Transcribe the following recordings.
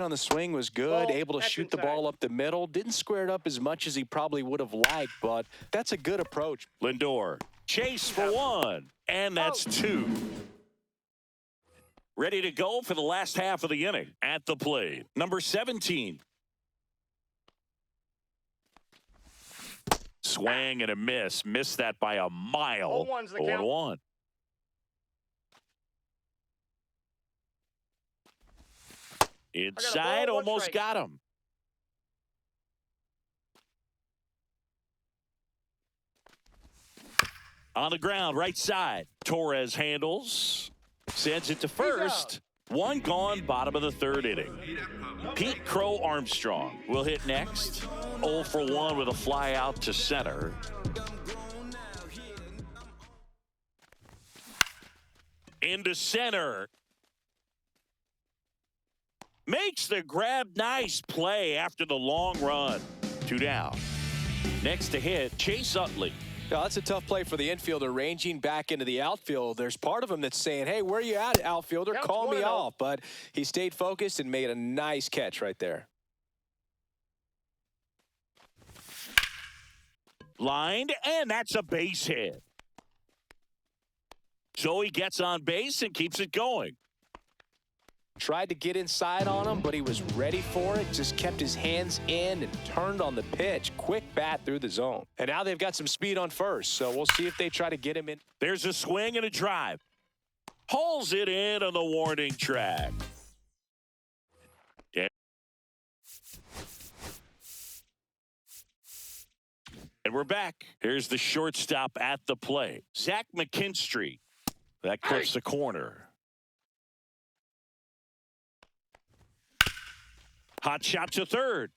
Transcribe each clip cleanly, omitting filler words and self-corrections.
On the swing was good, Oh, able to that's shoot the inside. ball up the middle. Didn't square it up as much as he probably would have liked, but that's a good approach. Lindor, chase for one, and that's two. Ready to go for the last half of the inning. At the plate, number 17. Swing and a miss. Missed that by a mile. 0-1's the count. 0-1. Inside, ball, one almost strike. got him. On the ground, right side. Torres handles. Sends it to first. One gone, bottom of the third inning. Pete Crow Armstrong will hit next. 0 for 1 with a fly out to center. Into center. Makes the grab. Nice play after the long run. 2 down. Next to hit, Chase Utley. Yeah, that's a tough play for the infielder, ranging back into the outfield. There's part of him that's saying, hey, where are you at, outfielder? Counts Call me 1-0. off. But he stayed focused and made a nice catch right there. Lined, and that's a base hit. So he gets on base and keeps it going. Tried to get inside on him, but he was ready for it. Just kept his hands in and turned on the pitch. Quick bat through the zone. And now they've got some speed on first, so we'll see if they try to get him in. There's a swing and a drive. Hauls it in on the warning track. And we're back. Here's the shortstop at the plate. Zach McKinstry. That clips the corner. Hot shot to third.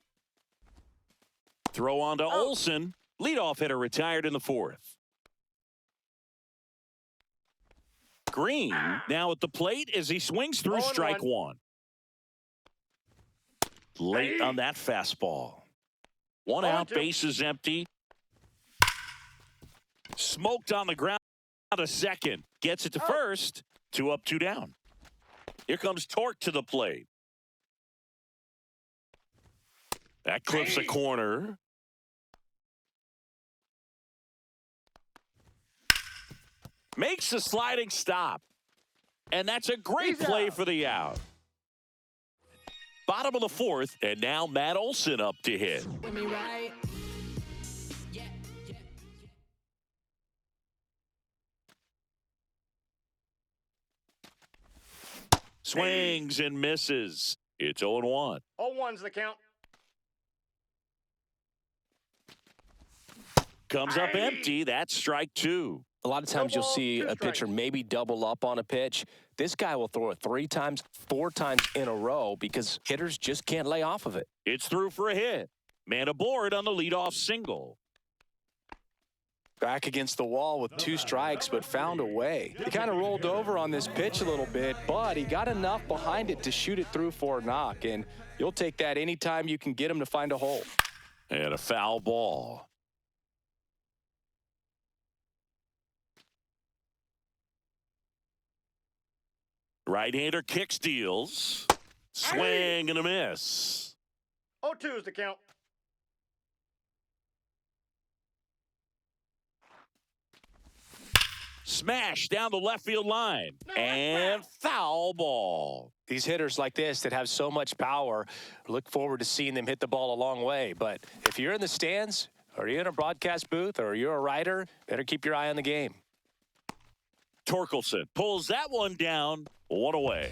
Throw on to Olsen. Leadoff hitter retired in the fourth. Green now at the plate as he swings through strike one. Late on that fastball. One out, bases empty. Smoked on the ground to second. Gets it to first. 2 up, 2 down. Here comes Torque to the plate. That clips the corner. Makes the sliding stop. And that's a great play for the out. Bottom of the fourth, and now Matt Olson up to hit. Swings and misses. It's 0-1. 0-1's the count. Comes up empty. That's strike 2. A lot of times you'll see a pitcher maybe double up on a pitch. This guy will throw it 3 times, 4 times in a row because hitters just can't lay off of it. It's through for a hit. Man aboard on the leadoff single. Back against the wall with 2 strikes, but found a way. He kind of rolled over on this pitch a little bit, but he got enough behind it to shoot it through for a knock, and you'll take that anytime you can get him to find a hole. And a foul ball. Right-hander kick steals. Swing and a miss. 0-2's the count. Smash down the left field line. And foul ball. These hitters like this that have so much power, look forward to seeing them hit the ball a long way. But if you're in the stands, or you're in a broadcast booth, or you're a writer, better keep your eye on the game. Torkelson pulls that one down. 1 away.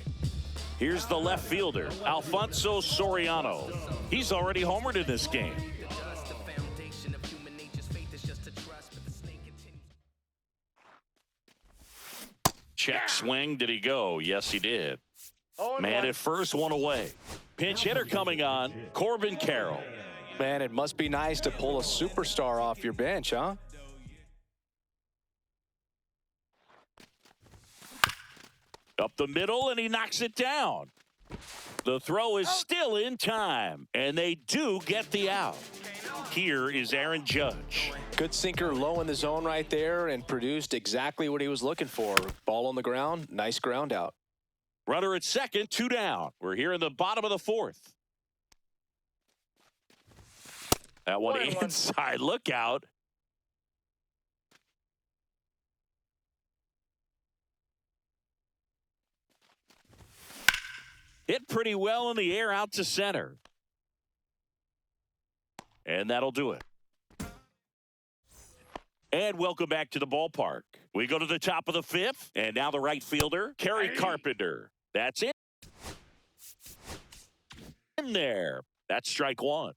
Here's the left fielder, Alfonso Soriano. He's already homered in this game. Check swing. Did he go? Yes, he did. Man at first, 1 away. Pinch hitter coming on, Corbin Carroll. Man, it must be nice to pull a superstar off your bench, huh? Up the middle, and he knocks it down. The throw is still in time, and they do get the out. Here is Aaron Judge. Good sinker low in the zone right there and produced exactly what he was looking for. Ball on the ground, nice ground out. Runner at second, 2 down. We're here in the bottom of the fourth. That one inside. Look out. Hit pretty well in the air out to center. And that'll do it. And welcome back to the ballpark. We go to the top of the fifth, and now the right fielder, Kerry Carpenter. That's it. In there. That's strike one.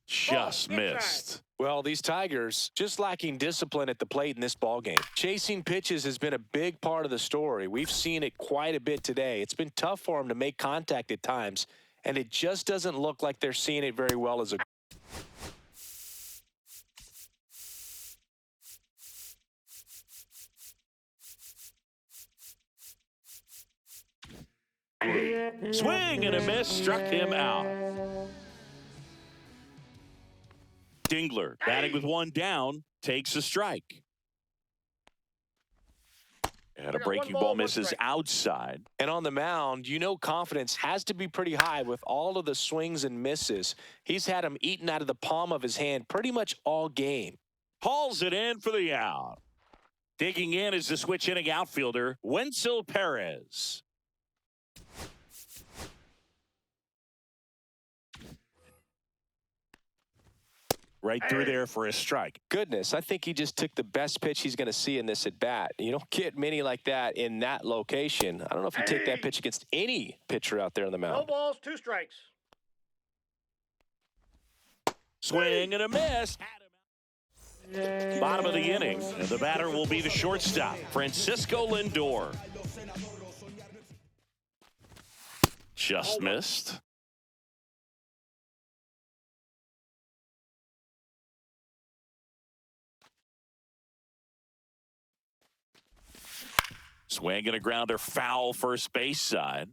Just missed. Well, these Tigers just lacking discipline at the plate in this ballgame. Chasing pitches has been a big part of the story. We've seen it quite a bit today. It's been tough for them to make contact at times, and it just doesn't look like they're seeing it very well as a swing and a miss, struck him out. Dingler batting with one down, takes a strike. And a breaking ball misses outside. And on the mound, you know confidence has to be pretty high with all of the swings and misses. He's had them eaten out of the palm of his hand pretty much all game. Hauls it in for the out. Digging in is the switch hitting outfielder, Wenzel Perez. Right through there for a strike. Goodness, I think he just took the best pitch he's going to see in this at-bat. You don't get many like that in that location. I don't know if you take that pitch against any pitcher out there on the mound. No balls, 2 strikes. Swing and a miss. Bottom of the inning, and the batter will be the shortstop, Francisco Lindor. Just missed. Swing and a grounder, foul first base side.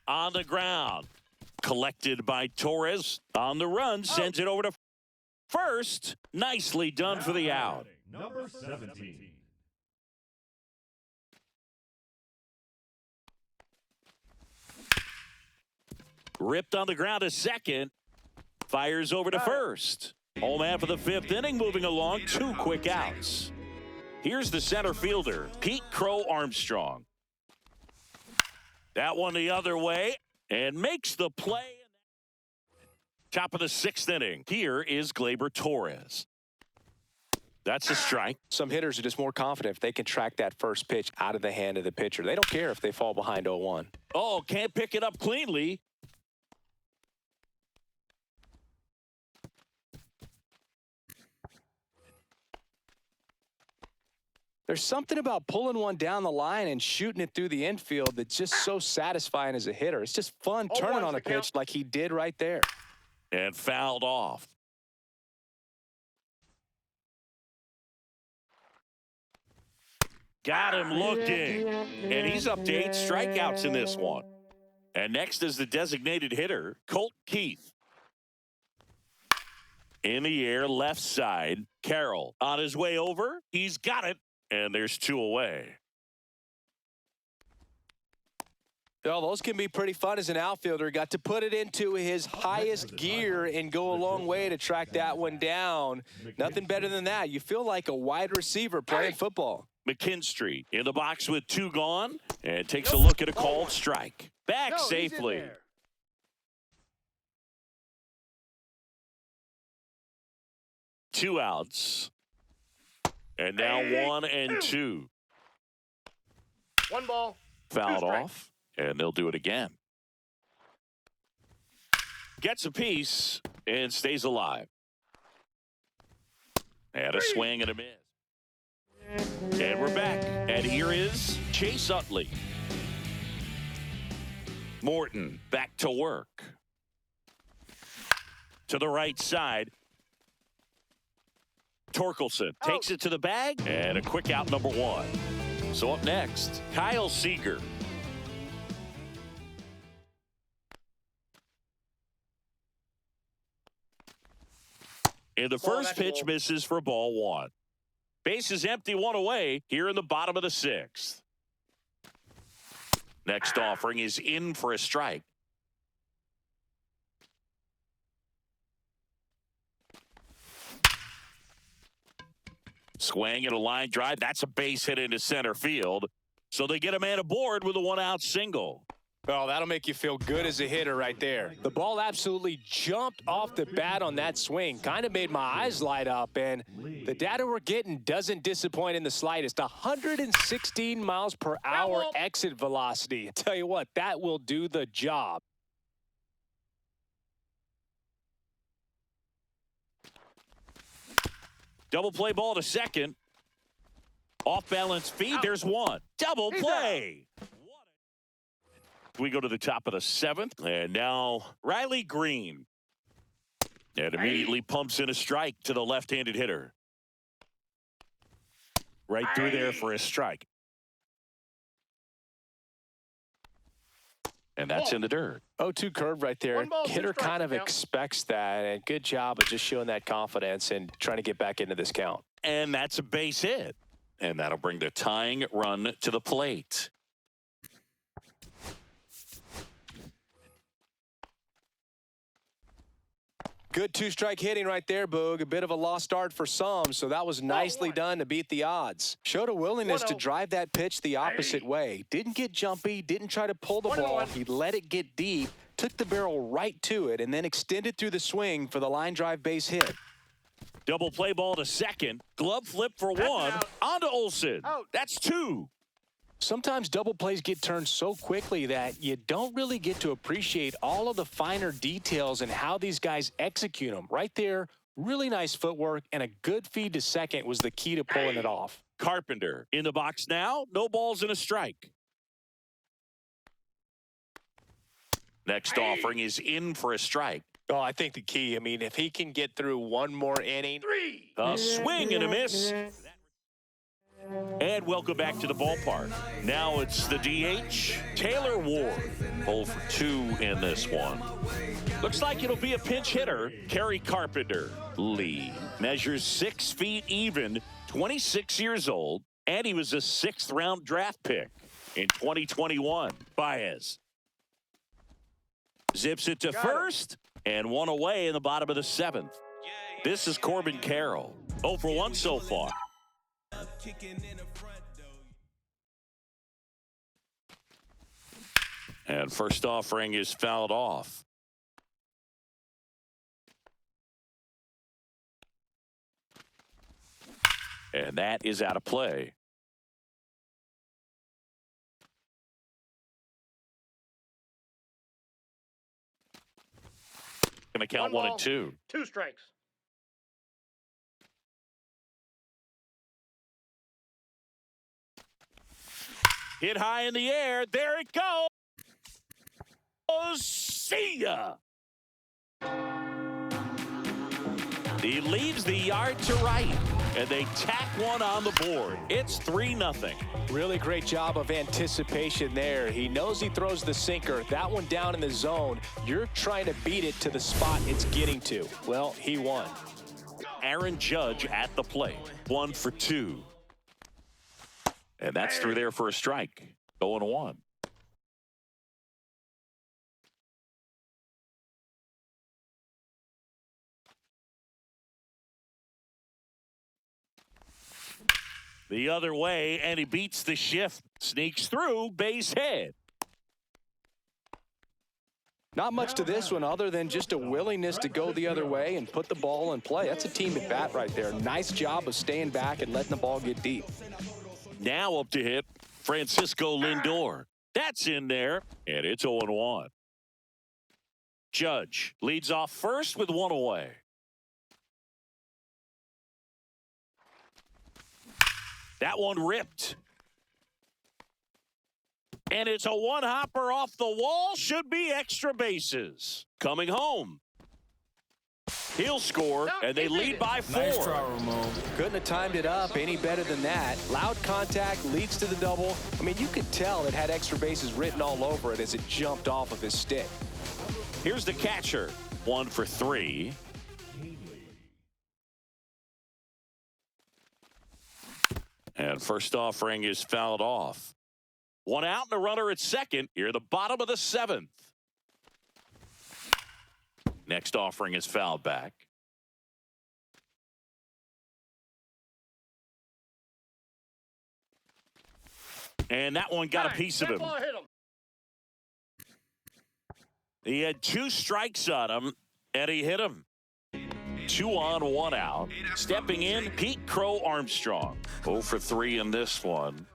On the ground. Collected by Torres. On the run, sends it over to first. Nicely done for the out. Number 17. Ripped on the ground to second. Fires over to first. Home man for the fifth inning, moving along, 2 quick outs. Here's the center fielder, Pete Crow Armstrong. That one the other way, and makes the play. Top of the 6th inning. Here is Gleyber Torres. That's a strike. Some hitters are just more confident if they can track that first pitch out of the hand of the pitcher. They don't care if they fall behind 0-1. Oh, can't pick it up cleanly. There's something about pulling one down the line and shooting it through the infield that's just so satisfying as a hitter. It's just fun turning on a pitch like he did right there. And fouled off. Got him looking. And he's up to 8 strikeouts in this one. And next is the designated hitter, Colt Keith. In the air, left side. Carroll on his way over. He's got it. And there's 2 away. Well, those can be pretty fun as an outfielder. Got to put it into his highest gear and go a long way to track that one down. Nothing better than that. You feel like a wide receiver playing football. McKinstry in the box with 2 gone and takes a look at a called strike. Back safely. 2 outs. And now 1 and 2. 1 ball. Fouled off, and they'll do it again. Gets a piece and stays alive. And a swing and a miss. And we're back. And here is Chase Utley. Morton back to work. To the right side. Torkelson takes it to the bag, and a quick out number 1. So up next, Kyle Seager. And the Ball, first that's pitch low. misses for ball one. Base is empty, one away here in the bottom of the sixth. Next offering is in for a strike. Swing and a line drive. That's a base hit into center field. So they get a man aboard with a one-out single. Oh, that'll make you feel good as a hitter right there. The ball absolutely jumped off the bat on that swing. Kind of made my eyes light up, and the data we're getting doesn't disappoint in the slightest. 116 miles per hour exit velocity. I tell you what, that will do the job. Double play ball to second. Off balance feed. There's one. Double play. We go to the top of the seventh. And now Riley Green. And immediately pumps in a strike to the left-handed hitter. Right through there for a strike. And that's in the dirt. 0-2 curve right there. 1 ball, 2 Hitter strikes kind of count. expects that, and good job of just showing that confidence and trying to get back into this count. And that's a base hit. And that'll bring the tying run to the plate. Good two-strike hitting right there, Boog. A bit of a lost start for some, so that was nicely done to beat the odds. Showed a willingness to 1-0. drive that pitch the opposite way. Didn't get jumpy, didn't try to pull the 1-1. ball. He let it get deep, took the barrel right to it, and then extended through the swing for the line drive base hit. Double play ball to second. Glove flip for That's one. out. On to Olsen. Out. That's two. Sometimes double plays get turned so quickly that you don't really get to appreciate all of the finer details and how these guys execute them. Right there, really nice footwork, and a good feed to second was the key to pulling it off. Carpenter in the box now. No balls and a strike. Next offering is in for a strike. Oh, I think the key, I mean, if he can get through one more inning. 3. A swing and a miss. And welcome back to the ballpark. Now it's the DH, Taylor Ward. 0 for 2 in this one. Looks like it'll be a pinch hitter, Kerry Carpenter. Lee measures 6 feet even, 26 years old, and he was a 6th round draft pick in 2021. Baez zips it to first, and one away in the bottom of the 7th. This is Corbin Carroll. 0 for 1 so far. And first offering is fouled off. And that is out of play. Going to count 1 and 2. 2 strikes. Hit high in the air. There it goes. See ya. He leaves the yard to right, and they tack one on the board. It's 3-0. Really great job of anticipation there. He knows he throws the sinker. That one down in the zone. You're trying to beat it to the spot it's getting to. Well, he won. Aaron Judge at the plate. 1 for 2. And that's through there for a strike. 0-1. The other way, and he beats the shift. Sneaks through, base hit. Not much to this one other than just a willingness to go the other way and put the ball in play. That's a team at bat right there. Nice job of staying back and letting the ball get deep. Now up to hit Francisco Lindor. That's in there, and it's 0-1. Judge leads off first with 1 away. That one ripped. And it's a one-hopper off the wall. Should be extra bases. Coming home. He'll score, and they lead by 4. Nice try, Ramon. Couldn't have timed it up any better than that. Loud contact leads to the double. I mean, you could tell it had extra bases written all over it as it jumped off of his stick. Here's the catcher. 1 for 3. And first offering is fouled off. One out and a runner at second. Here, the bottom of the seventh. Next offering is fouled back. And that one got a piece of him. Hit him. He had 2 strikes on him, and he hit him. 2 on, 1 out. Stepping in, Pete Crow Armstrong. 0 for 3 in this one.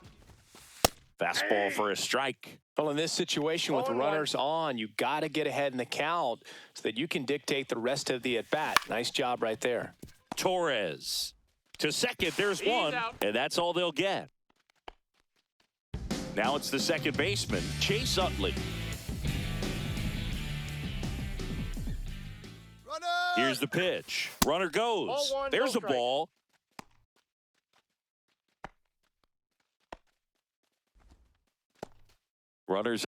Fastball for a strike. Well, in this situation with runners on, you got to get ahead in the count so that you can dictate the rest of the at-bat. Nice job right there. Torres to second. There's one, and that's all they'll get. Now it's the second baseman, Chase Utley. Here's the pitch. Runner goes. There's a ball. Runners.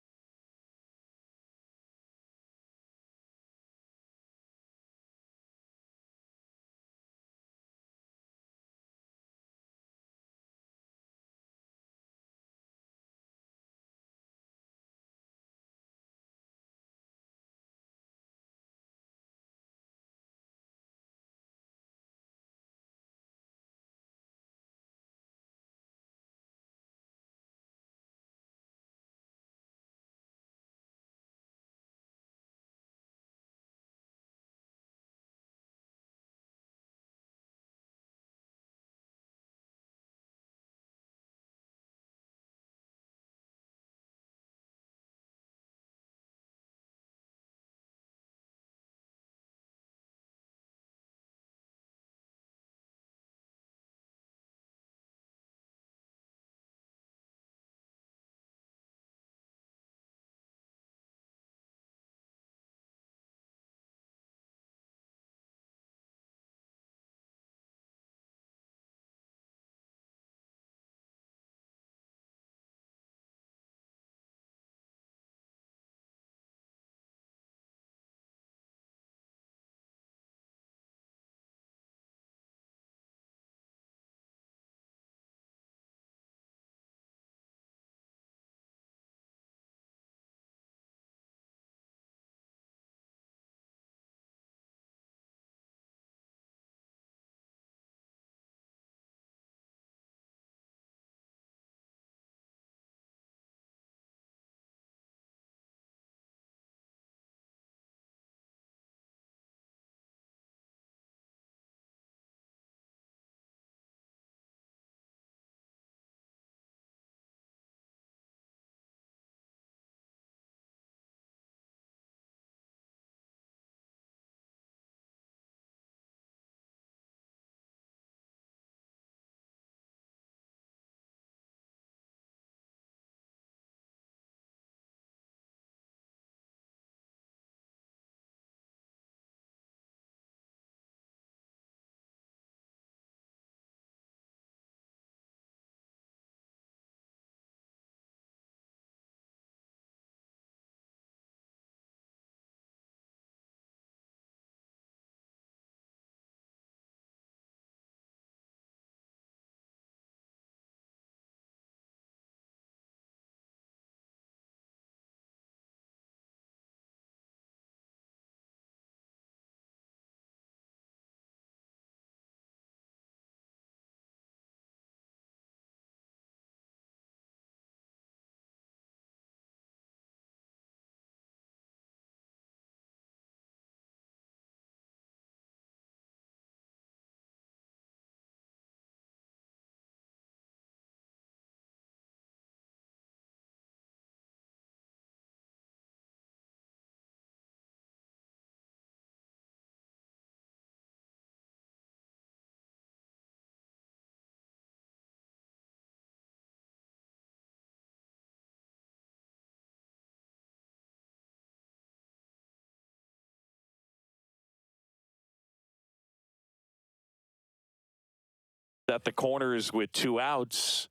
At the corners with 2 outs.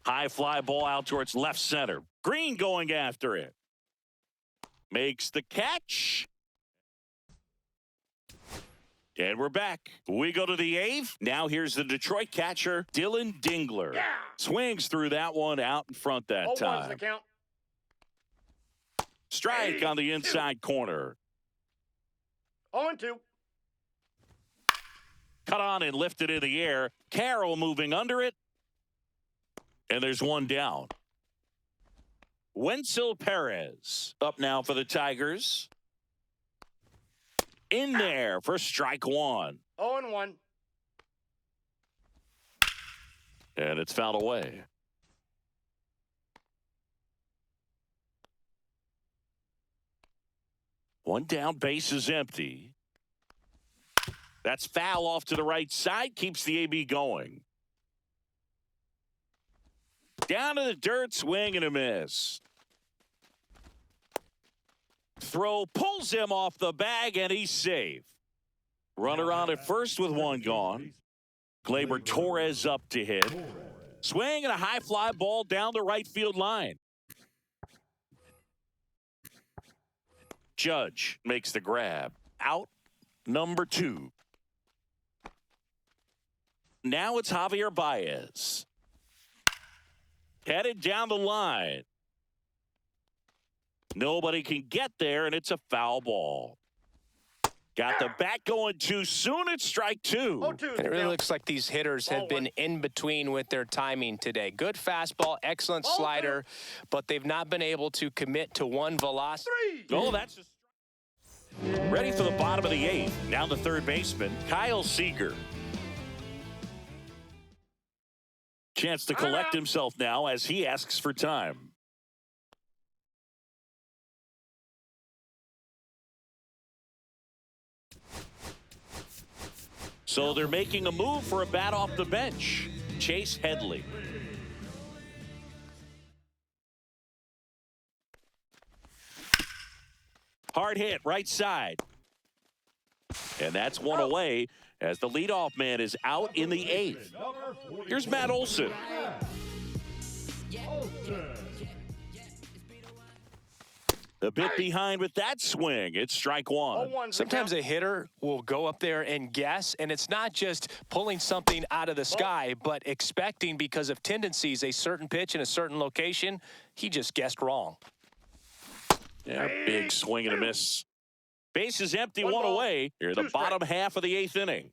High fly ball out towards left center. Green going after it. Makes the catch. And we're back. We go to the 8th. Now here's the Detroit catcher, Dylan Dingler. Yeah. Swings through that one out in front that 0-1's the time. count. Strike on the inside corner. 0-2. Cut on and lifted in the air. Carroll moving under it. And there's one down. Wenzel Perez up now for the Tigers. In there for strike one. 0-1. And it's fouled away. One down, base is empty. That's foul off to the right side, keeps the AB going. Down to the dirt, swing and a miss. Throw pulls him off the bag, and he's safe. Runner on at first with one gone. Gleyber Torres up to hit. Swing and a high fly ball down the right field line. Judge makes the grab. Out number 2. Now it's Javier Baez. Headed down the line. Nobody can get there, and it's a foul ball. Got the bat going too soon. It's strike 2. 0-2. And it really looks like these hitters have Ball been one. in between with their timing today. Good fastball, excellent Ball slider, but they've not been able to commit to one velocity. 3. Oh, that's just ready for the bottom of the 8th. Now the third baseman, Kyle Seager. Chance to collect himself now as he asks for time. So they're making a move for a bat off the bench. Chase Headley. Hard hit, right side. And that's one away as the leadoff man is out in the 8th. Here's Matt Olson. A bit behind with that swing. It's strike 1. 0-1's the Sometimes count. a hitter will go up there and guess, and it's not just pulling something out of the sky, but expecting because of tendencies a certain pitch in a certain location. He just guessed wrong. Yeah, big swing and a miss. Base is empty, One one ball, away. Here, the 2 bottom half of the 8th inning.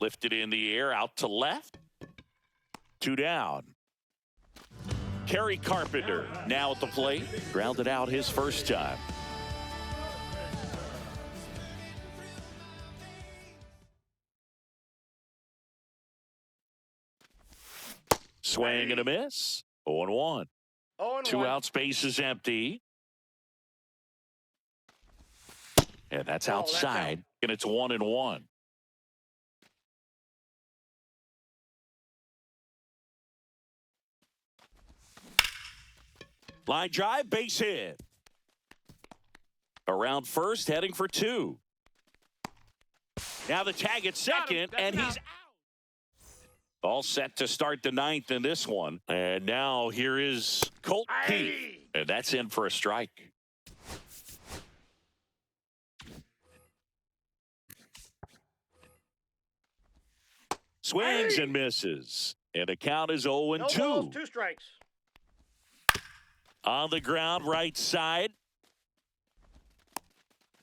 Lifted in the air, out to left. 2 down. Kerry Carpenter now at the plate. Grounded out his first time. Swing and a miss. 0-1. 0-1. 2 outs, base is empty. And that's Oh, that's outside. And it's 1-1. Line drive, base hit. Around first, heading for 2. Now the tag at second, and he's out. All set to start the 9th in this one. And now here is Colt Keith. And that's in for a strike. Swings and misses. And the count is 0-2. No balls, 2 strikes. On the ground, right side.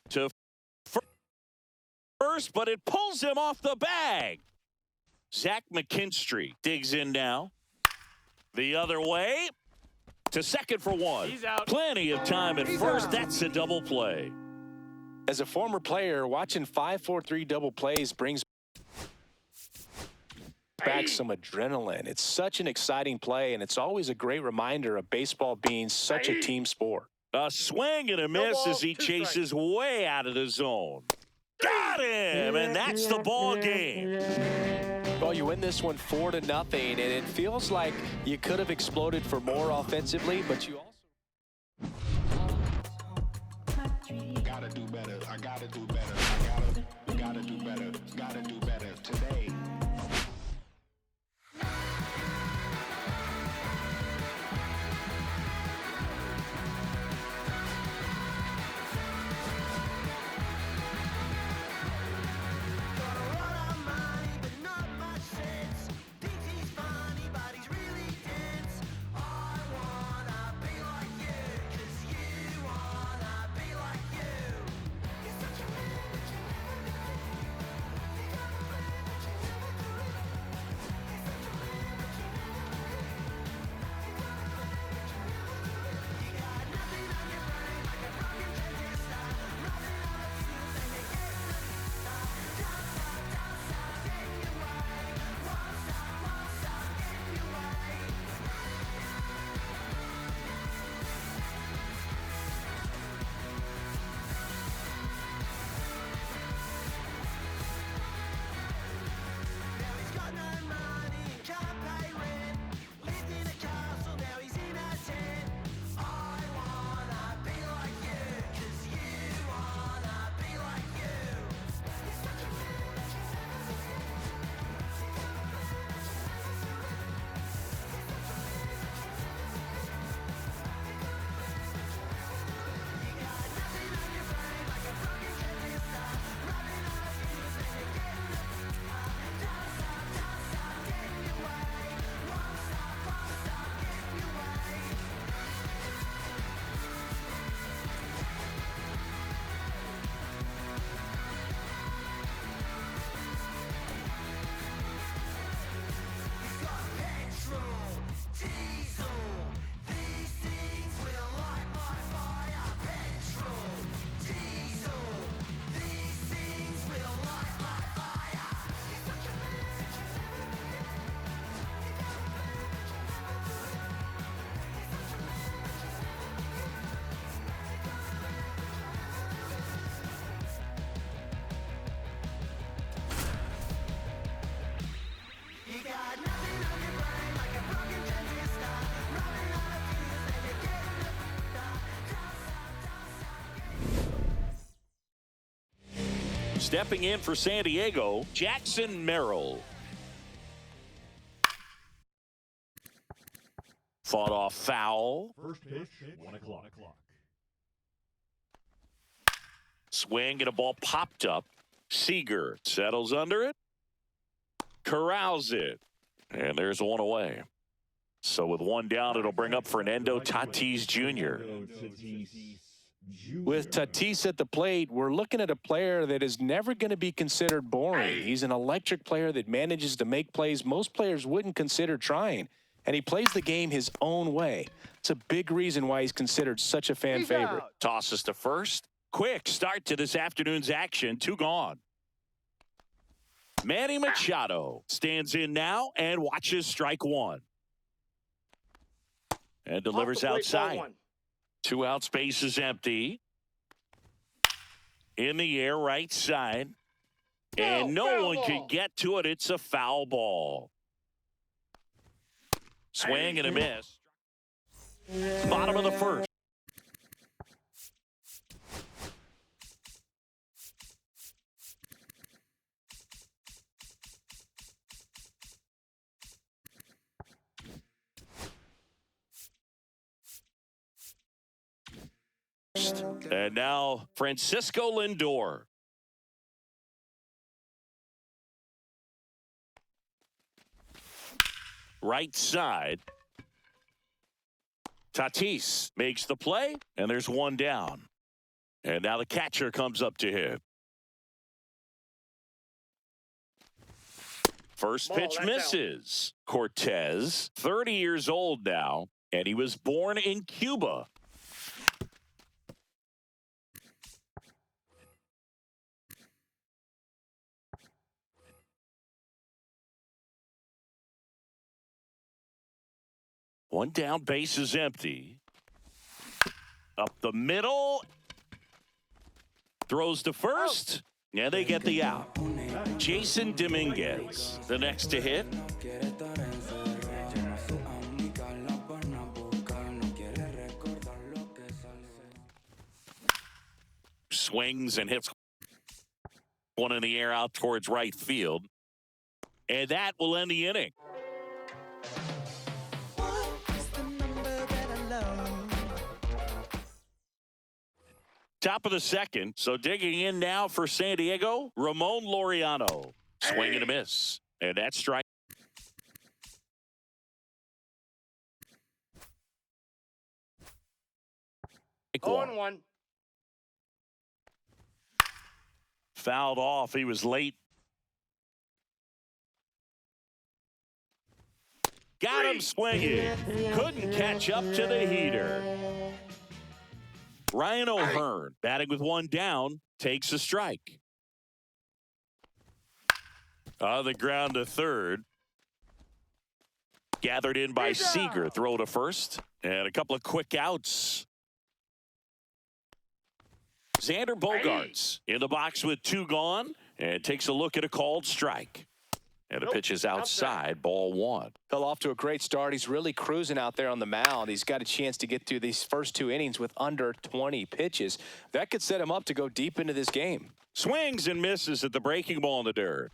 To first, but it pulls him off the bag. Zach McKinstry digs in now. The other way. To second for 1. He's out. Plenty of time at first. That's a double play. As a former player, watching 5-4-3 double plays brings back some adrenaline. It's such an exciting play, and it's always a great reminder of baseball being such a team sport. A swing and a miss ball, as he 2 chases way out of the zone. Got him, and that's the ball game. Well, you win this one 4-0, and it feels like you could have exploded for more offensively, but you also Gotta do better. I gotta do better. We gotta do better. Gotta do better today. Stepping in for San Diego, Jackson Merrill. Fought off foul. First pitch, 1 o'clock. Swing and a ball popped up. Seager settles under it. Corrals it. And there's one away. So with one down, it'll bring up Fernando Tatis Jr. With Tatis at the plate, we're looking at a player that is never going to be considered boring. He's an electric player that manages to make plays most players wouldn't consider trying. And he plays the game his own way. It's a big reason why he's considered such a fan favorite. Tosses to first. Quick start to this afternoon's action. 2 gone. Manny Machado stands in now and watches strike 1. And delivers outside. 2 out, space is empty. In the air, right side. And no one can get to it. It's a foul ball. Swing and a miss. Bottom of the first. And now Francisco Lindor. Right side. Tatis makes the play, and there's one down. And now the catcher comes up to him. First pitch misses. Cortez, 30 years old now, and he was born in Cuba. One down, base is empty. Up the middle. Throws to first. Yeah, they get the out. Jason Dominguez, the next to hit. Swings and hits one in the air out towards right field. And that will end the inning. Top of the second, so digging in now for San Diego, Ramon Laureano. Swing and a miss. And that's strike. One. Fouled off. He was late. Got him swinging. Couldn't catch up to the heater. Ryan O'Hearn, batting with one down, takes a strike. On the ground to third. Gathered in by Seager. Throw to first. And a couple of quick outs. Xander Bogaerts in the box with 2 gone. And takes a look at a called strike. And the pitch is outside, ball 1. Fell off to a great start. He's really cruising out there on the mound. He's got a chance to get through these first 2 innings with under 20 pitches. That could set him up to go deep into this game. Swings and misses at the breaking ball in the dirt.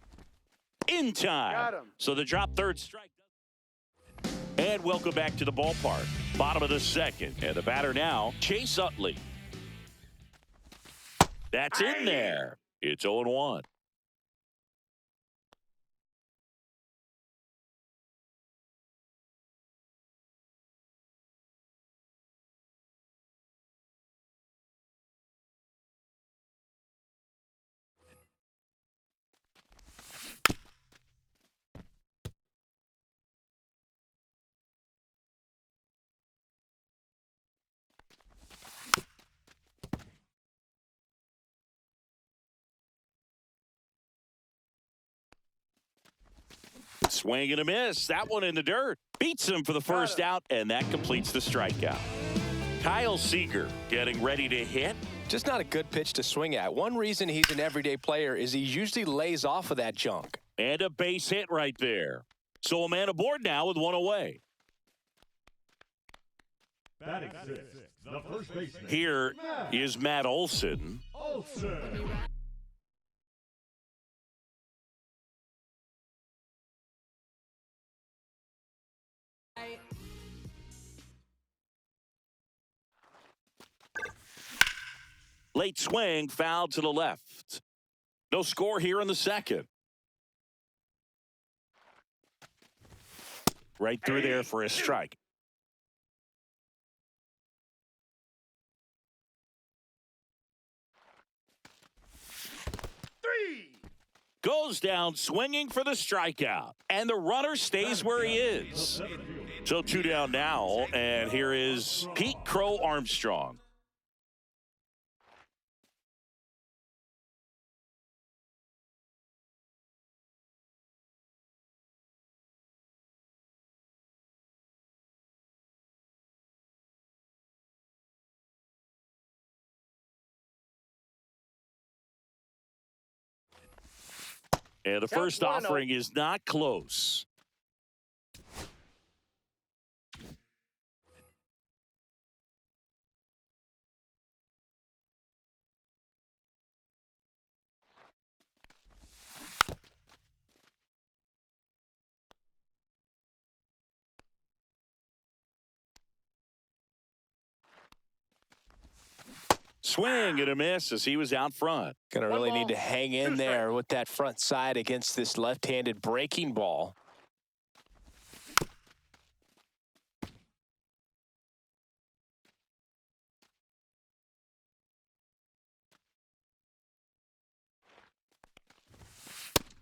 In time. Got him. So the drop third strike. And welcome back to the ballpark. Bottom of the second. And the batter now, Chase Utley. That's in there. It's 0-1. Swing and a miss. That one in the dirt. Beats him for the first out, and that completes the strikeout. Kyle Seager getting ready to hit. Just not a good pitch to swing at. One reason he's an everyday player is he usually lays off of that junk. And a base hit right there. So a man aboard now with one away. Batting sixth, the first baseman. Here is Matt Olson. Olsen. Late swing, foul to the left. No score here in the second. Right through there for a strike. Goes down swinging for the strikeout. And the runner stays where he is. So 2 down now. And here is Pete Crow Armstrong. And the first offering is not close. Swing and a miss as he was out front. Going to really need to hang in there with that front side against this left-handed breaking ball.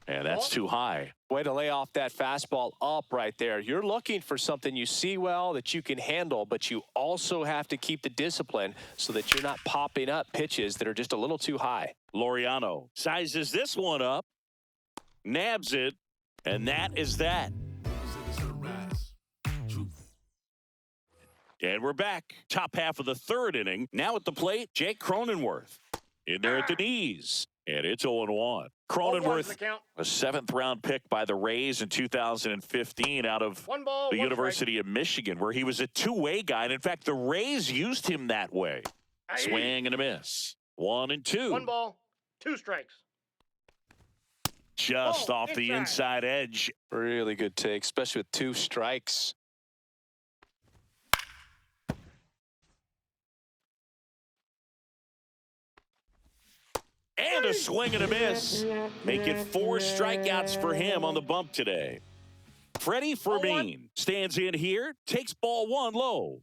And that's too high. Way to lay off that fastball up right there. You're looking for something you see well that you can handle, but you also have to keep the discipline so that you're not popping up pitches that are just a little too high. Laureano sizes this one up, nabs it, and that is that. And we're back. Top half of the third inning. Now at the plate, Jake Cronenworth. In there at the knees. And it's 0-1. Cronenworth, a 7th-round pick by the Rays in 2015 out of the University of Michigan, where he was a two-way guy. And, in fact, the Rays used him that way. Swing and a miss. 1-2. 1 ball, 2 strikes. Just off the inside edge. Really good take, especially with 2 strikes. And a swing and a miss. Make it 4 strikeouts for him on the bump today. Freddie Fermin stands in here, takes ball 1 low.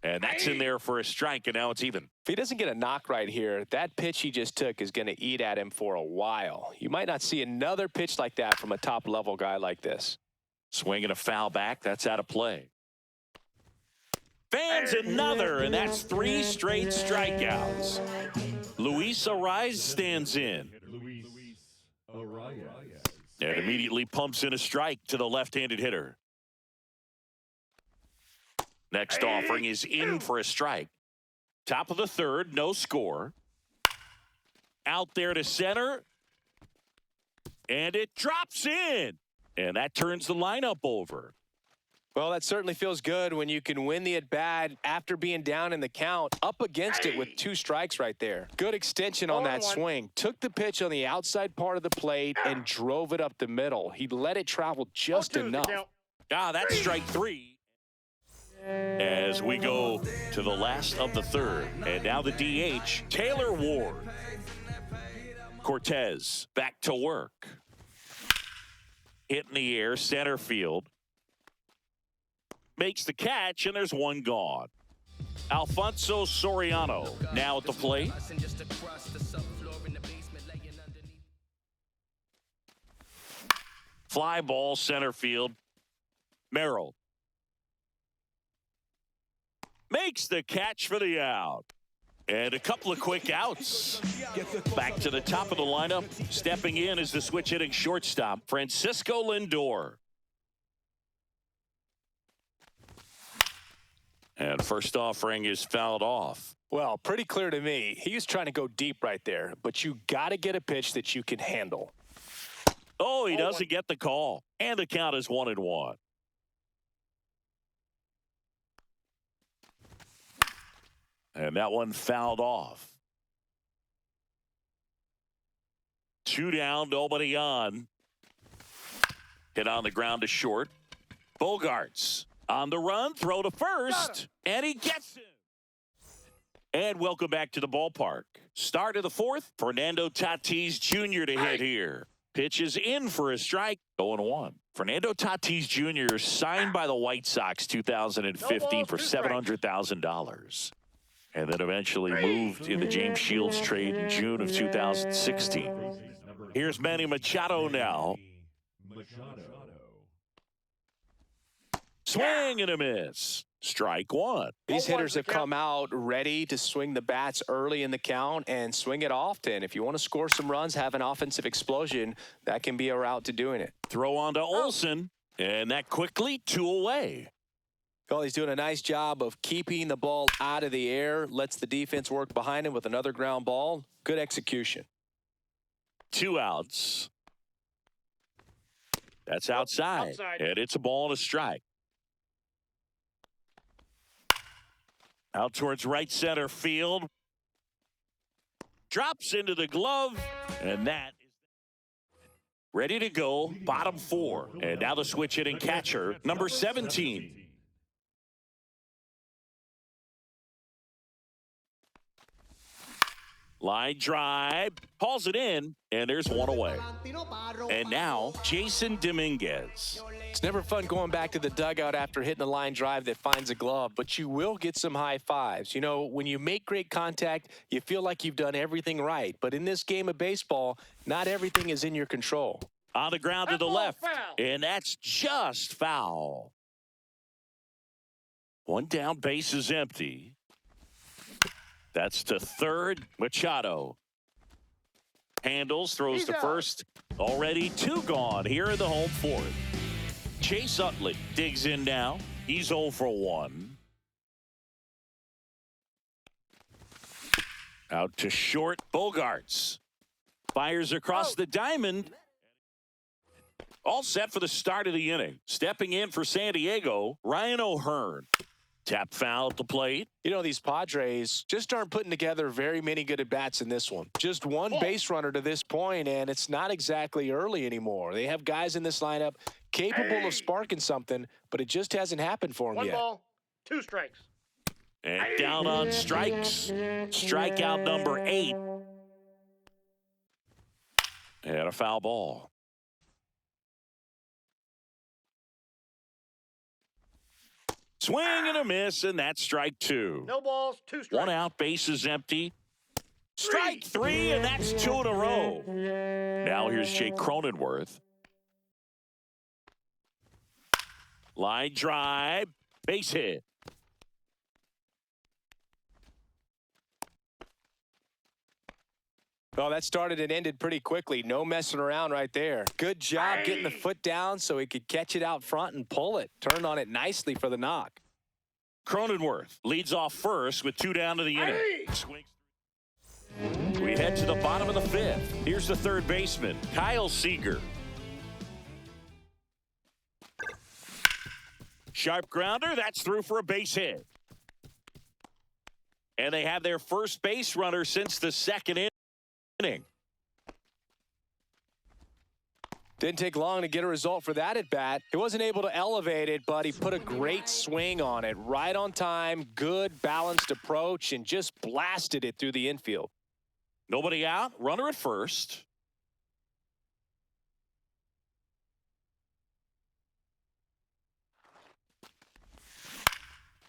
And that's in there for a strike, and now it's even. If he doesn't get a knock right here, that pitch he just took is going to eat at him for a while. You might not see another pitch like that from a top-level guy like this. Swing and a foul back. That's out of play. Fans another, and that's 3 straight strikeouts. Luis Ariz stands in. And immediately pumps in a strike to the left-handed hitter. Next offering is in for a strike. Top of the third, no score. Out there to center. And it drops in. And that turns the lineup over. Well, that certainly feels good when you can win the at-bat after being down in the count, up against it with 2 strikes right there. Good extension on that swing. Took the pitch on the outside part of the plate and drove it up the middle. He let it travel just enough. That's strike 3. As we go to the last of the third. And now the DH, Taylor Ward. Cortez back to work. Hit in the air, center field. Makes the catch, and there's 1 gone. Alfonso Soriano now at the plate. Fly ball, center field. Merrill makes the catch for the out. And a couple of quick outs. Back to the top of the lineup. Stepping in is the switch hitting shortstop, Francisco Lindor. And first offering is fouled off. Well, pretty clear to me. He was trying to go deep right there, but you got to get a pitch that you can handle. Oh, he 0-1. doesn't get the call. And the count is 1-1. And that one fouled off. 2 down, nobody on. Hit on the ground to short. Bogarts on the run, throw to first, and he gets it. And welcome back to the ballpark. Start of the fourth, Fernando Tatis Jr. to hit here. Pitches in for a strike, 0-1. Fernando Tatis Jr. signed by the White Sox 2015 for $700,000. And then eventually moved in the James Shields trade in June of 2016. Here's Manny Machado now. Swing and a miss. Strike one. These hitters have come out ready to swing the bats early in the count and swing it often. If you want to score some runs, have an offensive explosion, that can be a route to doing it. Throw on to Olsen, and that quickly 2 away. Well, he's doing a nice job of keeping the ball out of the air, lets the defense work behind him with another ground ball. Good execution. 2 outs. That's outside. And it's a ball and a strike. Out towards right center field. Drops into the glove. And that is ready to go. Bottom 4. And now the switch hitting catcher, number 17. Line drive, hauls it in, and there's 1 away. And now, Jason Dominguez. It's never fun going back to the dugout after hitting a line drive that finds a glove, but you will get some high fives. You know, when you make great contact, you feel like you've done everything right. But in this game of baseball, not everything is in your control. On the ground to the left, and that's just foul. 1 down, base is empty. That's to third. Machado handles, throws to first. Already 2 gone here in the home 4th. Chase Utley digs in now. He's 0 for 1. Out to short. Bogarts fires across the diamond. All set for the start of the inning. Stepping in for San Diego, Ryan O'Hearn. Tap foul at the plate. You know, these Padres just aren't putting together very many good at-bats in this one. Just 1 base runner to this point, and it's not exactly early anymore. They have guys in this lineup capable of sparking something, but it just hasn't happened for them yet. 1 ball, 2 strikes. And down on strikes. Strikeout number 8. And a foul ball. Swing and a miss, and that's strike 2. No balls, 2 strikes. 1 out, base is empty. Strike 3, and that's 2 in a row. Now here's Jake Cronenworth. Line drive, base hit. Well, that started and ended pretty quickly. No messing around right there. Good job getting the foot down so he could catch it out front and pull it. Turned on it nicely for the knock. Cronenworth leads off first with 2 down to the inning. We head to the bottom of the 5th. Here's the third baseman, Kyle Seager. Sharp grounder, that's through for a base hit. And they have their first base runner since the 2nd inning. Didn't take long to get a result for that at bat. He wasn't able to elevate it, but he put a great swing on it. Right on time, good balanced approach, and just blasted it through the infield. Nobody out, runner at first.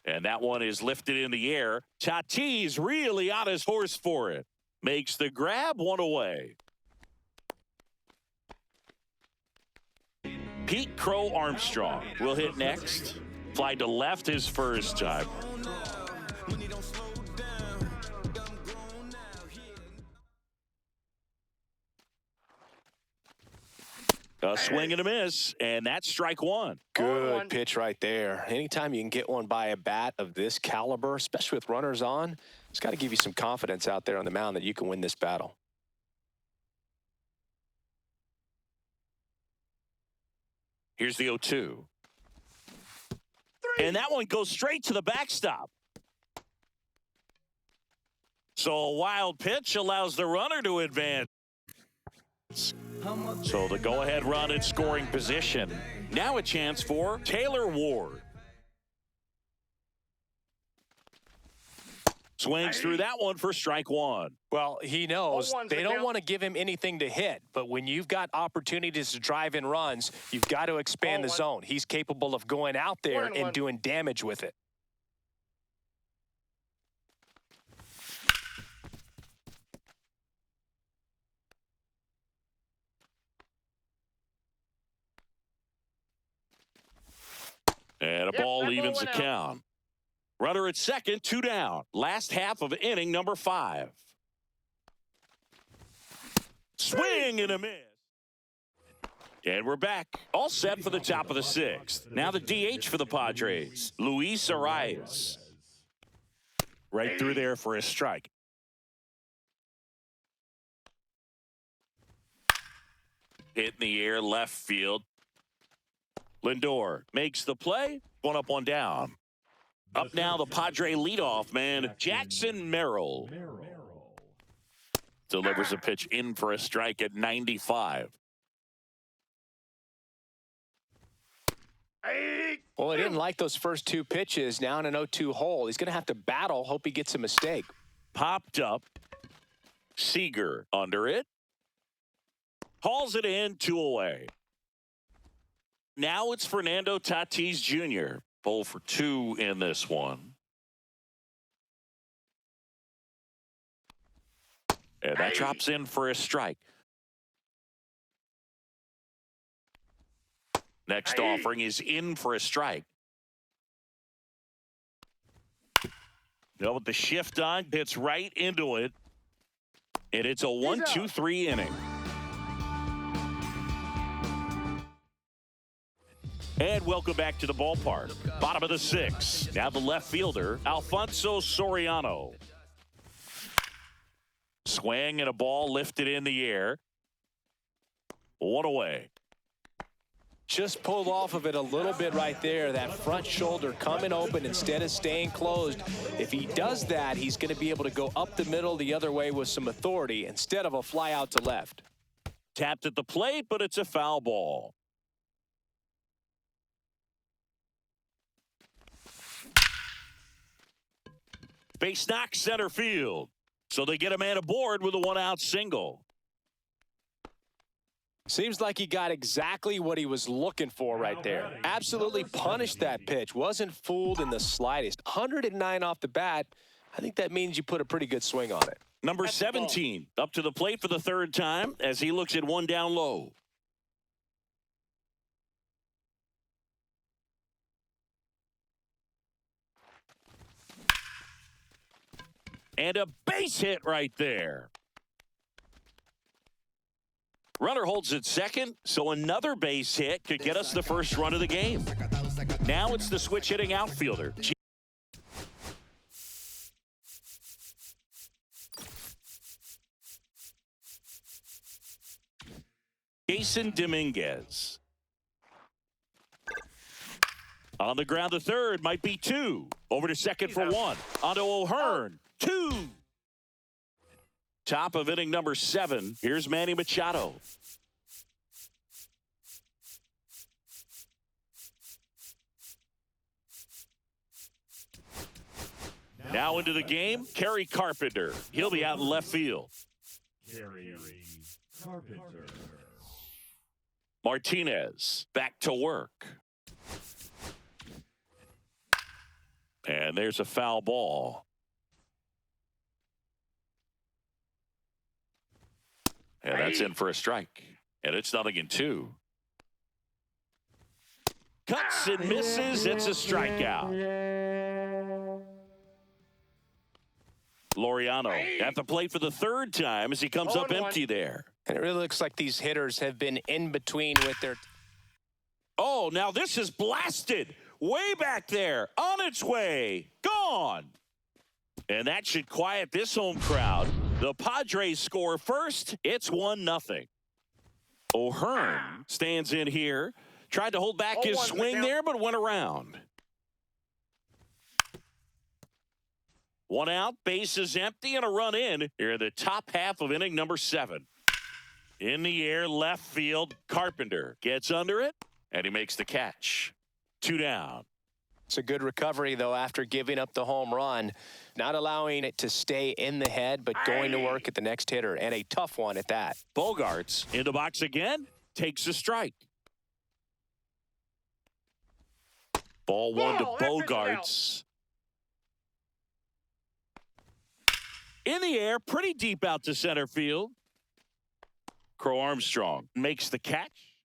And that one is lifted in the air. Tatis really on his horse for it. Makes the grab, 1 away. Pete Crow Armstrong will hit next. Fly to left his first time. A swing and a miss, and that's strike 1. Good pitch right there. Anytime you can get one by a bat of this caliber, especially with runners on, it's got to give you some confidence out there on the mound that you can win this battle. Here's the 0-2. And that one goes straight to the backstop. So a wild pitch allows the runner to advance. So the go-ahead run in scoring position. Now a chance for Taylor Ward. Swings through that one for strike one. Well, he knows one's they the don't count. want to give him anything to hit, but when you've got opportunities to drive in runs, you've got to expand the 0-1. zone. He's capable of going out there and 1-1. doing damage with it. And a Yep, ball that ball evens the went out. count. Runner at second, 2 down. Last half of inning number 5. Swing and a miss. And we're back. All set for the top of the 6th. Now the DH for the Padres, Luis Arias. Right through there for a strike. Hit in the air, left field. Lindor makes the play. 1 up, 1 down. Up now, the Padre leadoff man, Jackson Merrill. Delivers a pitch in for a strike at 95. Well, he didn't like those first 2 pitches. Now in an 0-2 hole. He's going to have to battle. Hope he gets a mistake. Popped up. Seager under it. Hauls it in, 2 away. Now it's Fernando Tatis Jr. 0 for 2 in this one. And that drops in for a strike. Next offering is in for a strike. Now with the shift on, hits right into it. And it's a 1-2-3 inning. And welcome back to the ballpark. Bottom of the 6th. Now the left fielder, Alfonso Soriano. Swing and a ball lifted in the air. 1 away. Just pulled off of it a little bit right there. That front shoulder coming open instead of staying closed. If he does that, he's going to be able to go up the middle the other way with some authority instead of a fly out to left. Tapped at the plate, but it's a foul ball. Base knock center field. So they get a man aboard with a 1-out single. Seems like he got exactly what he was looking for right there. Absolutely punished that pitch. Wasn't fooled in the slightest. 109 off the bat. I think that means you put a pretty good swing on it. Number 17 up to the plate for the 3rd time as he looks at 1 down low. And a base hit right there. Runner holds at second, so another base hit could get us the first run of the game. Now it's the switch hitting outfielder. Jason Dominguez. On the ground to third, might be 2. Over to second for 1. Onto O'Hearn. 2. Top of inning number 7. Here's Manny Machado. Now into the game, Kerry Carpenter. He'll be out in left field. Kerry Carpenter. Martinez back to work. And there's a foul ball. And that's in for a strike. And it's 0-2. Cuts and misses. It's a strikeout. Laureano at the plate for the 3rd time as he comes up 0-1. empty there. And it really looks like these hitters have been in between with their... Oh, now this is blasted. Way back there. On its way. Gone. And that should quiet this home crowd. The Padres score first. It's 1-0. O'Hearn stands in here Tried to hold back his 0-1 swing count. there, but went around. One out, base is empty, and a run in here in the top half of inning number 7. In the air, left field, Carpenter gets under it, and he makes the catch. 2 down. It's a good recovery, though, after giving up the home run. Not allowing it to stay in the head, but going to work at the next hitter, and a tough one at that. Bogarts in the box again, takes a strike. Ball 1 to Whoa, that pitch is out. Bogarts. In the air, pretty deep out to center field. Crow Armstrong makes the catch.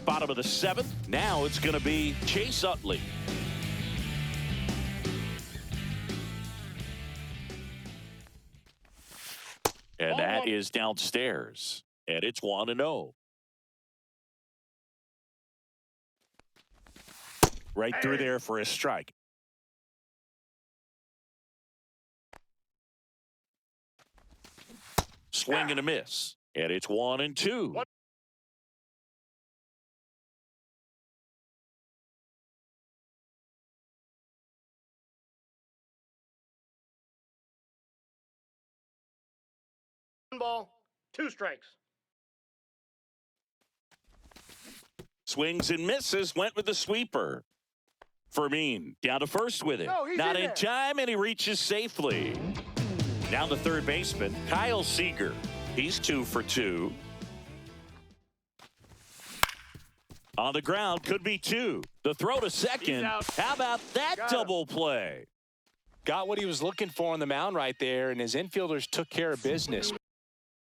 Bottom of the 7th. Now it's going to be Chase Utley. And that is downstairs. And it's 1-0. Right through there for a strike. Swing and a miss. And it's 1-2. One ball, 2 strikes. Swings and misses, went with the sweeper. Fermin down to first with it. No, he's Not in in there. time, and he reaches safely. Down to third baseman, Kyle Seager. He's 2 for 2. On the ground, could be 2. The throw to second. out. How about that Got him. double play? Got what he was looking for on the mound right there, and his infielders took care of business.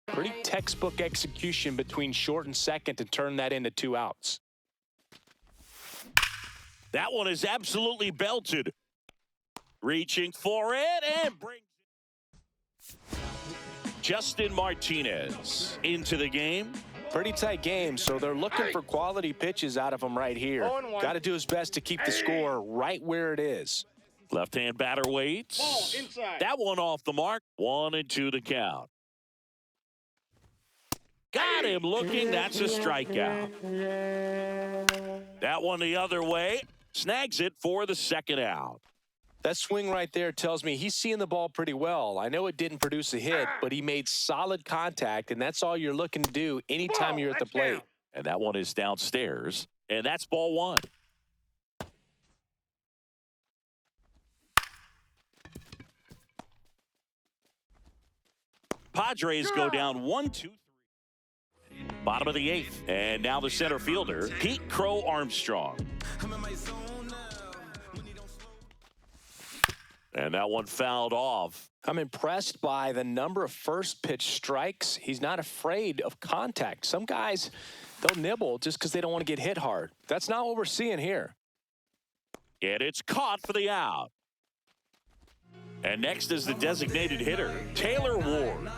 Pretty textbook execution between short and second to turn that into 2 outs. That one is absolutely belted. Reaching for it and brings it. Justin Martinez into the game. Pretty tight game, so they're looking for quality pitches out of him right here. 0-1. Got to do his best to keep the score right where it is. Left-hand batter waits. Ball inside. That one off the mark. 1-2 the count. Got him looking. That's a strikeout. That one the other way. Snags it for the second out. That swing right there tells me he's seeing the ball pretty well. I know it didn't produce a hit, but he made solid contact, and that's all you're looking to do anytime Whoa, you're at the that's plate. down. And that one is downstairs. And that's ball 1. Padres go down 1-2-3. Bottom of the 8th. And now the center fielder, Pete Crow Armstrong. And that one fouled off. I'm impressed by the number of first pitch strikes. He's not afraid of contact. Some guys, they'll nibble just because they don't want to get hit hard. That's not what we're seeing here. And it's caught for the out. And next is the designated hitter, Taylor Ward.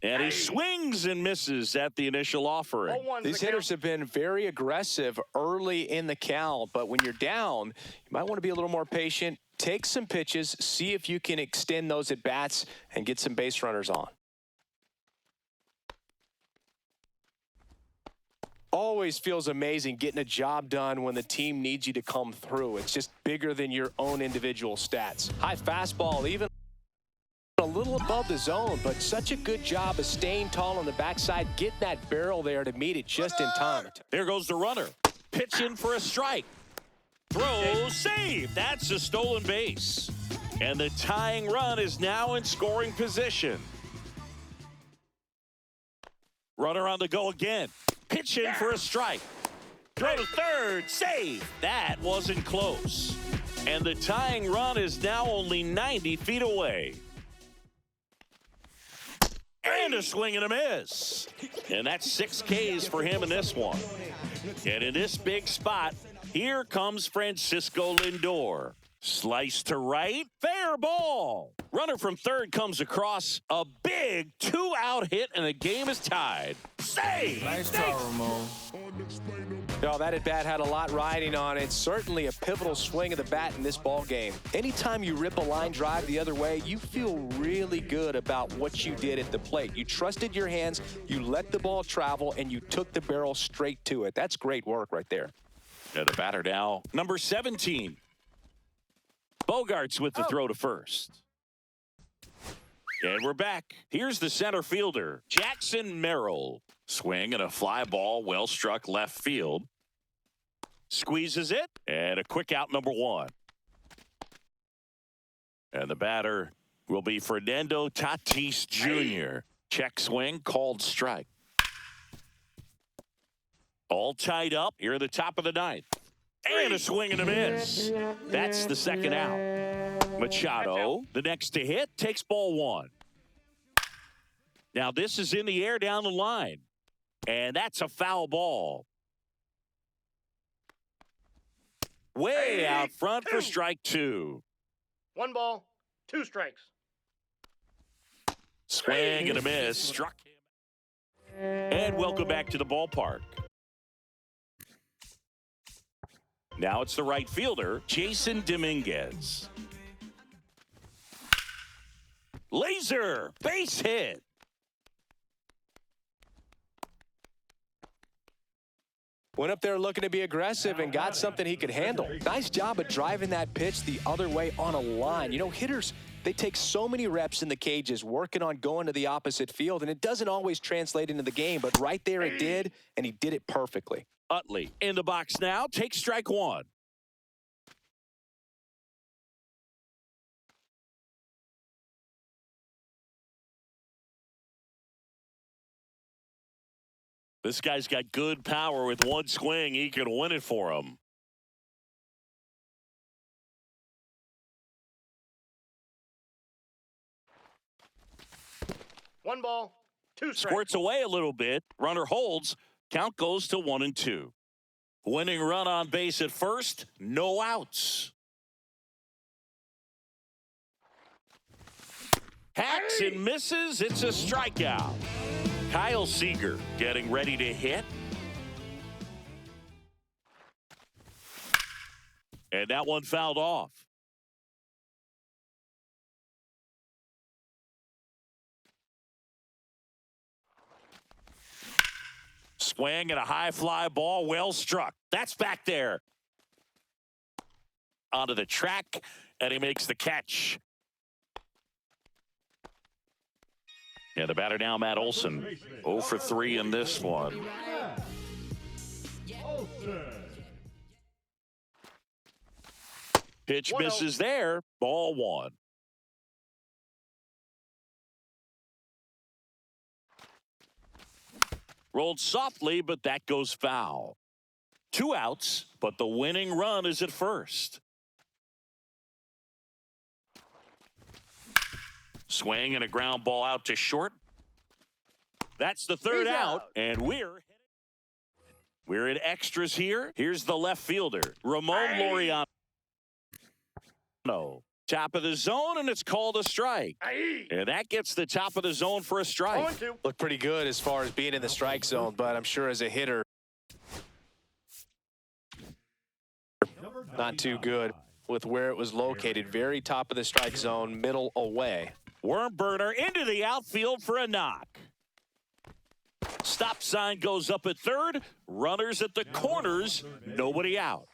And he swings and misses at the initial offering. 0-1 These the hitters count. have been very aggressive early in the count, but when you're down, you might want to be a little more patient. Take some pitches, see if you can extend those at bats and get some base runners on. Always feels amazing getting a job done when the team needs you to come through. It's just bigger than your own individual stats. High fastball, even a little above the zone, but such a good job of staying tall on the backside, getting that barrel there to meet it just in time. There goes the runner. Pitch in for a strike. Throw, save. That's a stolen base. And the tying run is now in scoring position. Runner on the go again. Pitch in for a strike. Throw to third, save. That wasn't close. And the tying run is now only 90 feet away. And a swing and a miss. And that's 6 Ks for him in this one. And in this big spot, here comes Francisco Lindor. Slice to right. Fair ball. Runner from third comes across. A big 2-out hit, and the game is tied. Save! Nice try, Ramon. No, that at-bat had a lot riding on it. Certainly a pivotal swing of the bat in this ball game. Anytime you rip a line drive the other way, you feel really good about what you did at the plate. You trusted your hands, you let the ball travel, and you took the barrel straight to it. That's great work right there. And the batter now, number 17. Bogarts with the throw to first. And we're back. Here's the center fielder, Jackson Merrill. Swing and a fly ball, well struck left field. Squeezes it, and a quick out, number 1. And the batter will be Fernando Tatis Jr. Check swing, called strike. All tied up here at the top of the ninth. And a swing and a miss. That's the second out. Machado, the next to hit, takes ball 1. Now this is in the air down the line. And that's a foul ball. Way out front for strike 2. 1 ball, 2 strikes. Swing and a miss. Struck him. And welcome back to the ballpark. Now it's the right fielder, Jason Dominguez. Laser, base hit. Went up there looking to be aggressive and got something he could handle. Nice job of driving that pitch the other way on a line. You know, hitters, they take so many reps in the cages working on going to the opposite field, and it doesn't always translate into the game, but right there it did, and he did it perfectly. Utley in the box now, takes strike 1. This guy's got good power. With one swing, he can win it for him. One ball, 2 strikes. Squirts away a little bit. Runner holds. Count goes to 1-2. Winning run on base at first. No outs. Hacks and misses. It's a strikeout. Kyle Seager getting ready to hit. And that one fouled off. Swing and a high fly ball, well struck. That's back there. Onto the track, and he makes the catch. Yeah, the batter now, Matt Olson. 0 for 3 in this one. Pitch misses there. Ball 1. Rolled softly, but that goes foul. 2 outs, but the winning run is at first. Swing and a ground ball out to short. That's the third out, and we're in extras here. Here's the left fielder, Ramon Laureano. Top of the zone, and it's called a strike. And that gets the top of the zone for a strike. Looked pretty good as far as being in the strike zone, but I'm sure as a hitter, not too good with where it was located. Very top of the strike zone, middle away. Worm burner into the outfield for a knock. Stop sign goes up at third. Runners at the corners. Nobody out.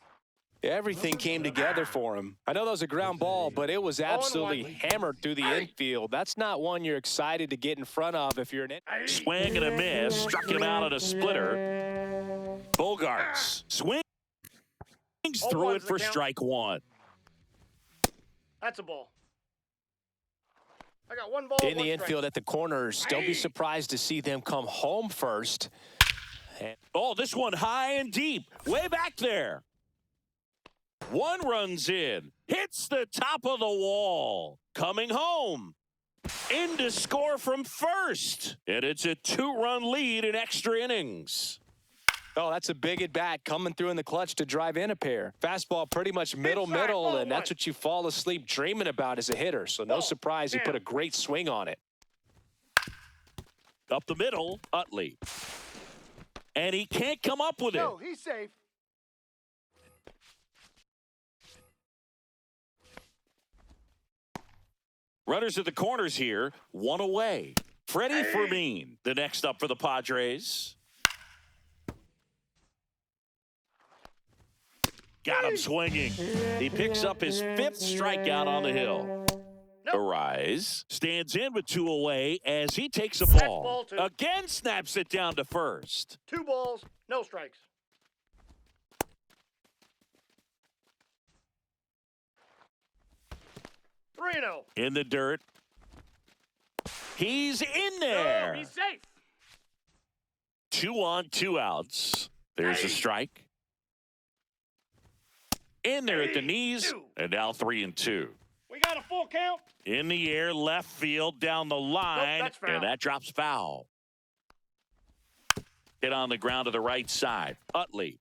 Everything came together for him. I know that was a ground ball, but it was absolutely hammered through the infield. That's not one you're excited to get in front of if you're an swing and a miss. Struck him out at a splitter. Bogarts swings through it for strike 1. That's a ball. I got 1 ball. In the infield at the corners. Don't be surprised to see them come home first. Oh, this one high and deep. Way back there. 1 runs in. Hits the top of the wall. Coming home. In to score from first. And it's a 2-run lead in extra innings. Oh, that's a big at bat coming through in the clutch to drive in a pair. Fastball pretty much middle, and that's what you fall asleep dreaming about as a hitter. So no surprise he put a great swing on it. Up the middle, Utley. And he can't come up with it. No, he's safe. Runners at the corners here, one away. Freddie Fermin, the next up for the Padres. Got him swinging. He picks up his 5th strikeout on the hill. Arise stands in with 2 away as he takes a ball. Again snaps it down to first. 2 balls, no strikes. Reno. In the dirt. He's in there. No, he's safe. 2 on, 2 outs. There's a strike. In there at the knees, and now 3-2. We got a full count. In the air, left field, down the line, and that drops foul. Hit on the ground to the right side. Utley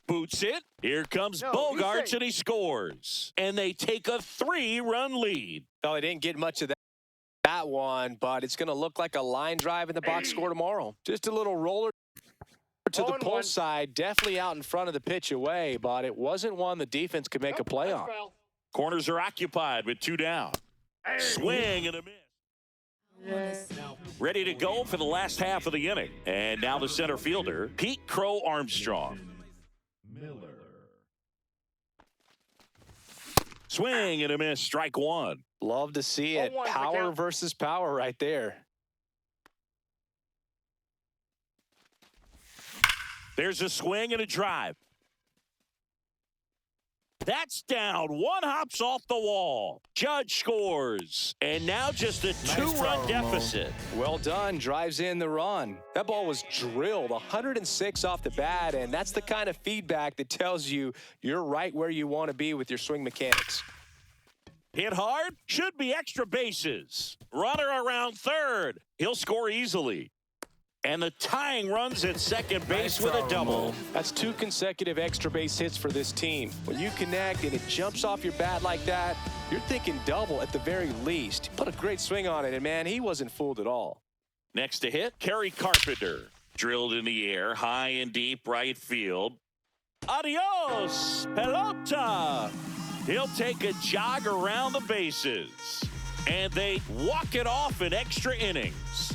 boots it. Here comes Bogarts, and he scores. And they take a 3-run lead. Oh, they didn't get much of that one, but it's going to look like a line drive in the box score tomorrow. Just a little roller to the pull side, definitely out in front of the pitch away, but it wasn't one the defense could make a play on. Corners are occupied with 2 down. Swing and a miss. Ready to go for the last half of the inning. And now the center fielder, Pete Crow Armstrong. Miller. Swing and a miss, strike 1. Love to see it. Power versus power right there. There's a swing and a drive. That's down. 1 hops off the wall. Judge scores. And now just a 2-run deficit. Well done. Drives in the run. That ball was drilled 106 off the bat, and that's the kind of feedback that tells you you're right where you want to be with your swing mechanics. Hit hard. Should be extra bases. Runner around third. He'll score easily. And the tying runs at second base with a double. That's 2 consecutive extra base hits for this team. When you connect and it jumps off your bat like that, you're thinking double at the very least. Put a great swing on it, and man, he wasn't fooled at all. Next to hit, Kerry Carpenter. Drilled in the air, high and deep right field. Adios, pelota. He'll take a jog around the bases. And they walk it off in extra innings.